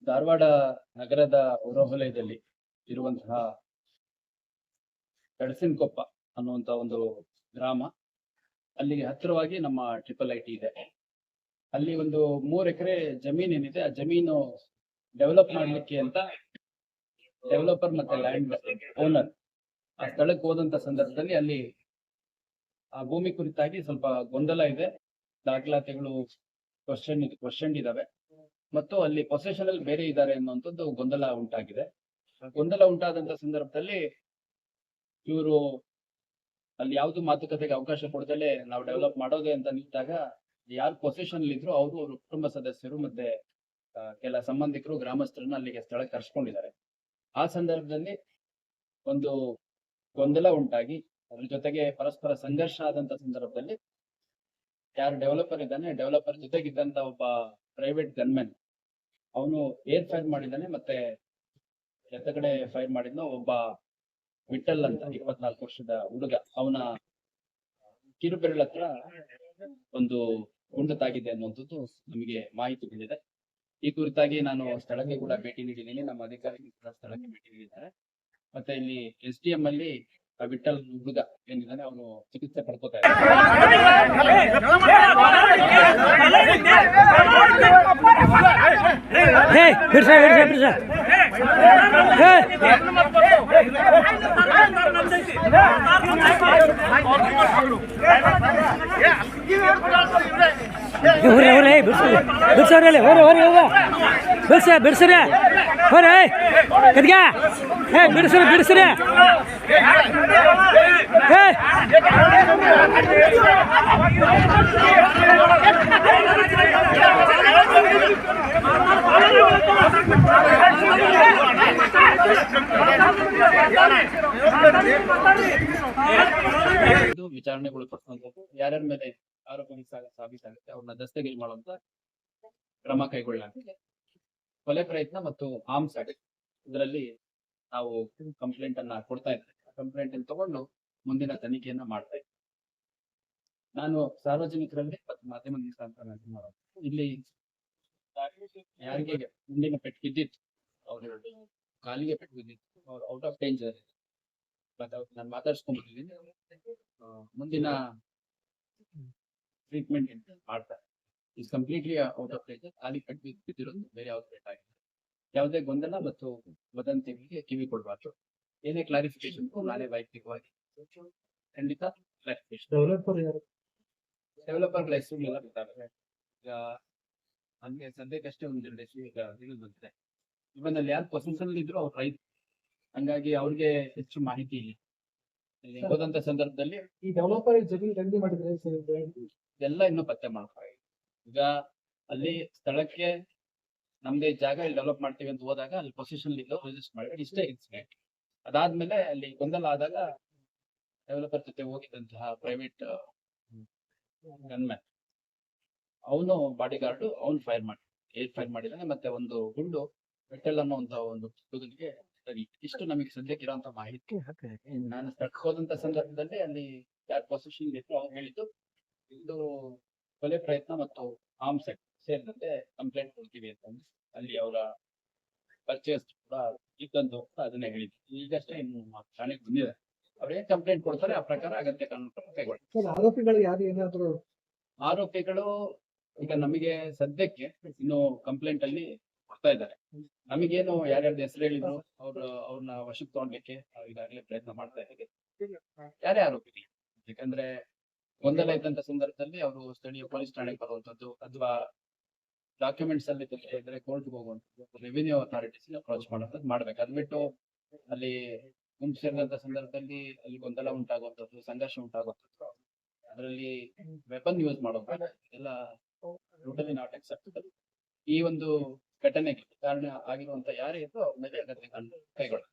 ಧಾರವಾಡ ನಗರದ ಹೊರವಲಯದಲ್ಲಿ ಇರುವಂತಹ ಕಡಸಿನಕೊಪ್ಪ ಅನ್ನುವಂತ ಒಂದು ಗ್ರಾಮ. ಅಲ್ಲಿಗೆ ಹತ್ತಿರವಾಗಿ ನಮ್ಮ ಟ್ರಿಪಲ್ ಐಟಿ ಇದೆ. ಅಲ್ಲಿ ಒಂದು 3 ಎಕರೆ ಜಮೀನ್ ಏನಿದೆ, ಆ ಜಮೀನು ಡೆವಲಪ್ ಮಾಡ್ಲಿಕ್ಕೆ ಅಂತ ಡೆವಲಪರ್ ಮತ್ತೆ ಲ್ಯಾಂಡ್ ಓನರ್ ಆ ಸ್ಥಳಕ್ಕೆ ಹೋದಂತ ಸಂದರ್ಭದಲ್ಲಿ ಅಲ್ಲಿ ಆ ಭೂಮಿ ಕುರಿತಾಗಿ ಸ್ವಲ್ಪ ಗೊಂದಲ ಇದೆ, ದಾಖಲಾತಿಗಳು ಕ್ವಶನ್ ಇದಾವೆ ಮತ್ತು ಅಲ್ಲಿ ಪೊಸೆಷನ್ ಅಲ್ಲಿ ಬೇರೆ ಇದ್ದಾರೆ ಅನ್ನುವಂಥದ್ದು ಗೊಂದಲ ಉಂಟಾಗಿದೆ. ಗೊಂದಲ ಉಂಟಾದಂತ ಸಂದರ್ಭದಲ್ಲಿ ಇವರು ಅಲ್ಲಿ ಯಾವ್ದು ಮಾತುಕತೆಗೆ ಅವಕಾಶ ಕೊಡದಲ್ಲೇ ನಾವು ಡೆವಲಪ್ ಮಾಡೋದೇ ಅಂತ ನಿಂತಾಗ ಯಾರು ಪೊಸೆಷನ್ ಇದ್ರು ಅವರು ಅವ್ರ ಕುಟುಂಬ ಸದಸ್ಯರು ಮತ್ತೆ ಕೆಲ ಸಂಬಂಧಿಕರು ಗ್ರಾಮಸ್ಥರನ್ನ ಅಲ್ಲಿಗೆ ಸ್ಥಳಕ್ಕೆ ಕರ್ಸ್ಕೊಂಡಿದ್ದಾರೆ. ಆ ಸಂದರ್ಭದಲ್ಲಿ ಒಂದು ಗೊಂದಲ ಉಂಟಾಗಿ ಅದ್ರ ಜೊತೆಗೆ ಪರಸ್ಪರ ಸಂಘರ್ಷ ಆದಂತ ಸಂದರ್ಭದಲ್ಲಿ ಯಾರು ಡೆವಲಪರ್ ಇದ್ದಾನೆ, ಡೆವಲಪರ್ ಜೊತೆಗಿದ್ದಂತ ಒಬ್ಬ ಪ್ರೈವೇಟ್ ಗನ್ಮೆನ್ ಅವನು ಏರ್ ಫೈರ್ ಮಾಡಿದ್ದಾನೆ, ಮತ್ತೆ ಎತ್ತ ಕಡೆ ಫೈರ್ ಮಾಡಿದ್ನ ಒಬ್ಬ ವಿಠಲ್ ಅಂತ 24 ವರ್ಷದ ಹುಡುಗ, ಅವನ ಕಿರುಬೆರಳ ಹತ್ರ ಒಂದು ಗುಂಡು ತಾಗಿದೆ ಅನ್ನುವಂಥದ್ದು ನಮಗೆ ಮಾಹಿತಿ ಬಂದಿದೆ. ಈ ಕುರಿತಾಗಿ ನಾನು ಸ್ಥಳಕ್ಕೆ ಕೂಡ ಭೇಟಿ ನೀಡಿದ್ದೀನಿ, ನಮ್ಮ ಅಧಿಕಾರಿಗಳು ಕೂಡ ಸ್ಥಳಕ್ಕೆ ಭೇಟಿ ನೀಡಿದ್ದಾರೆ. ಮತ್ತೆ ಇಲ್ಲಿ SDM ಅಲ್ಲಿ ವಿಠಲ್ ಹುಡುಗ ಏನಿದ್ದಾನೆ ಅವನು ಚಿಕಿತ್ಸೆ ಪಡ್ಕೋತಾ ಬಿಡ್ಸ್ರಿ ವಿಚಾರಣೆಗೊಳಪಡುವಂಥದ್ದು, ಯಾರ್ಯಾರ ಮೇಲೆ ಆರೋಪ ಸಾಬೀತಾಗುತ್ತೆ ಅವ್ರನ್ನ ದಸ್ತಗಿರಿ ಮಾಡುವಂತ ಕ್ರಮ ಕೈಗೊಳ್ಳಲಾಗಿದೆ. ಕೊಲೆ ಪ್ರಯತ್ನ ಮತ್ತು ಆರ್ಮ್ಸ್ ಆಕ್ಟ್ ಇದರಲ್ಲಿ ನಾವು ಕಂಪ್ಲೇಂಟ್ ಅನ್ನ ಕೊಡ್ತಾ ಇದ್ದೇವೆ. ಕಂಪ್ಲೇಂಟ್ ಅನ್ನು ತಗೊಂಡು ಮುಂದಿನ ತನಿಖೆಯನ್ನ ಮಾಡ್ತಾ ಇದ್ದೇವೆ. ನಾನು ಸಾರ್ವಜನಿಕರಲ್ಲಿ ಮತ್ತು ಮಾಧ್ಯಮ ಇಲ್ಲಿ ಯಾರಿಗೆ ಮುಂದಿನ ಪೆಟ್ಟು ಬಿದ್ದಿತ್ತು, ಅವ್ರು ಕಾಲಿಗೆ ಪೆಟ್ಟು ಬಿದ್ದಿತ್ತು, ಅವ್ರು ಔಟ್ ಆಫ್ ಡೇಂಜರ್ ನಾನು ಮಾತಾಡ್ಸ್ಕೊಂಡ್ಬಿಟ್ಟಿದ್ದೀನಿ, ಮುಂದಿನ ಟ್ರೀಟ್ಮೆಂಟ್ ಮಾಡ್ತಾರೆ. Is completely out of danger. ಕಾಲಿಗೆ ಪೆಟ್ಟು ಬಿದ್ದಿರೋದು ಬೇರೆ ಯಾವ್ದು ಪೆಟ್ಟಾಗಿದೆ. ಯಾವುದೇ ಗೊಂದಲ ಮತ್ತು ವದಂತಿಗಳಿಗೆ ಕಿವಿ ಕೊಡಬಾರ್ದು. ಏನೇ ಕ್ಲಾರಿಫಿಕೇಶನ್ ನಾನೇ ವೈಯಕ್ತಿಕವಾಗಿ ಖಂಡಿತ ಕ್ಲಾರಿಫಿಕೇಶನ್. ಡೆವಲಪರ್ ಹೆಸರುಗಳೆಲ್ಲ ಗೊತ್ತಾಗುತ್ತೆ. ಈಗ ನಮ್ಗೆ ಸದ್ಯಕ್ಕಷ್ಟೇ ಒಂದೆರಡು ಹೆಸರು ಈಗ ತಿಳಿದು ಬಂದಿದೆ. ಇವನ್ ಅಲ್ಲಿ ಯಾರು ಪೊಸಿಷನ್ ಇದ್ರು ಅವ್ರು ರೈತ, ಹಂಗಾಗಿ ಅವ್ರಿಗೆ ಹೆಚ್ಚು ಮಾಹಿತಿ ಇಲ್ಲ. ಹೋದಂತ ಸಂದರ್ಭದಲ್ಲಿ ಈ ಡೆವಲಪರ್ ಜಮೀನು ಖರೀದಿ ಮಾಡಿದ್ರೆ ಇದೆಲ್ಲ ಇನ್ನೂ ಪತ್ತೆ ಮಾಡ್ತಾರೆ. ಈಗ ಅಲ್ಲಿ ಸ್ಥಳಕ್ಕೆ ನಮ್ದೇ ಜಾಗ ಇಲ್ಲಿ ಡೆವಲಪ್ ಮಾಡ್ತೀವಿ ಅಂತ ಹೋದಾಗ ಅಲ್ಲಿ ಪೊಸಿಷನ್ ಇದ್ದು ರಿಜಿಸ್ಟರ್ ಮಾಡಿ ಇಷ್ಟೇ ಇನ್ಸಿಡೆಂಟ್. ಅದಾದ್ಮೇಲೆ ಅಲ್ಲಿ ಗೊಂದಲ ಆದಾಗ ಡೆವಲಪರ್ ಜೊತೆ ಹೋಗಿದ್ದಂತಹ ಪ್ರೈವೇಟ್ ಗನ್ಮ್ಯಾನ್ ಅವನು ಬಾಡಿ ಗಾರ್ಡ್ ಅವನು ಏರ್ ಫೈರ್ ಮಾಡಿದ್ದಾನೆ. ಮತ್ತೆ ಒಂದು ಗುಂಡು ಮೆಟಲ್ ಅನ್ನೋ ಒಂದು ಹುಡುಗನಿಗೆ ಇಷ್ಟು ನಮಗೆ ಸದ್ಯಕ್ಕೆ ಇರುವಂತ ಮಾಹಿತಿ. ನಾನು ಸ್ಥಳಕ್ಕೆ ಹೋದಂತ ಸಂದರ್ಭದಲ್ಲಿ ಅಲ್ಲಿ ಯಾರು ಪೊಸಿಷನ್ ಇತ್ತು ಅವ್ರು ಹೇಳಿದ್ದು ಇದು ಕೊಲೆ ಪ್ರಯತ್ನ ಮತ್ತು ಆರ್ಮ್ಸ್ ಆಕ್ಟ್ ಸೇರಿದಂತೆ ಕಂಪ್ಲೇಂಟ್ ಕೊಡ್ತೀವಿ ಅಂತ ಅಲ್ಲಿ ಅವರ ಪರ್ಚೇಸ್ ಕೂಡ ಇದ್ದಂತ ಅದನ್ನೇ ಹೇಳಿದ್ರು. ಈಗಷ್ಟೇ ಇನ್ನು ಠಾಣೆಗೆ ಬಂದಿದೆ. ಅವ್ರೇನ್ ಕಂಪ್ಲೇಂಟ್ ಕೊಡ್ತಾರೆ ಆ ಪ್ರಕಾರ ಅಗತ್ಯ ಕಾನೂನು ಕ್ರಮ ಕೈಗೊಳ್ತಾರೆ. ಆರೋಪಿಗಳು ಯಾರು ಏನಾದ್ರು ಆರೋಪಿಗಳು ಈಗ ನಮಗೆ ಸದ್ಯಕ್ಕೆ ಇನ್ನು ಕಂಪ್ಲೇಂಟ್ ಅಲ್ಲಿ ಕೊಡ್ತಾ ಇದ್ದಾರೆ. ನಮಗೇನು ಯಾರ್ಯಾರ್ದು ಹೆಸರು ಹೇಳಿದ್ರು ಅವ್ರನ್ನ ವಶಕ್ಕೆ ತಗೊಳ್ಲಿಕ್ಕೆ ಈಗಾಗಲೇ ಪ್ರಯತ್ನ ಮಾಡ್ತಾ ಇದ್ದೀವಿ. ಯಾರೇ ಆರೋಪಿ, ಯಾಕಂದ್ರೆ ಗೊಂದಲ ಇದ್ದಂತ ಸಂದರ್ಭದಲ್ಲಿ ಅವರು ಸ್ಥಳೀಯ ಪೊಲೀಸ್ ಠಾಣೆಗೆ ಬರುವಂತದ್ದು ಅಥವಾ ಡಾಕ್ಯುಮೆಂಟ್ಸ್ ಅಲ್ಲಿ ಇದ್ರೆ ಕೋರ್ಟ್ಗೆ ಹೋಗುವಂಥದ್ದು, ರೆವಿನ್ಯೂ ಅಥಾರಿಟೀಸ್ ಅಪ್ರೋಚ್ ಮಾಡುವಂಥದ್ದು ಮಾಡ್ಬೇಕು. ಅದ್ ಬಿಟ್ಟು ಅಲ್ಲಿ ಗುಂಪು ಸೇರಿದಂತ ಸಂದರ್ಭದಲ್ಲಿ ಅಲ್ಲಿ ಗೊಂದಲ ಉಂಟಾಗುವಂಥದ್ದು, ಸಂಘರ್ಷ ಉಂಟಾಗುವಂಥದ್ದು, ಅದರಲ್ಲಿ ವೆಪನ್ ಯೂಸ್ ಮಾಡುವಂಥದ್ದು ಎಲ್ಲ ಟೋಟಲಿ ನಾಟ್ ಅಕ್ಸೆಪ್ಟಬಲ್. ಈ ಒಂದು ಘಟನೆಗೆ ಕಾರಣ ಆಗಿರುವಂತ ಯಾರೇ ಇದ್ದು ಅವ್ರ ಮೇಲೆ ಅಗತ್ಯ ಕೈಗೊಳ್ಳ.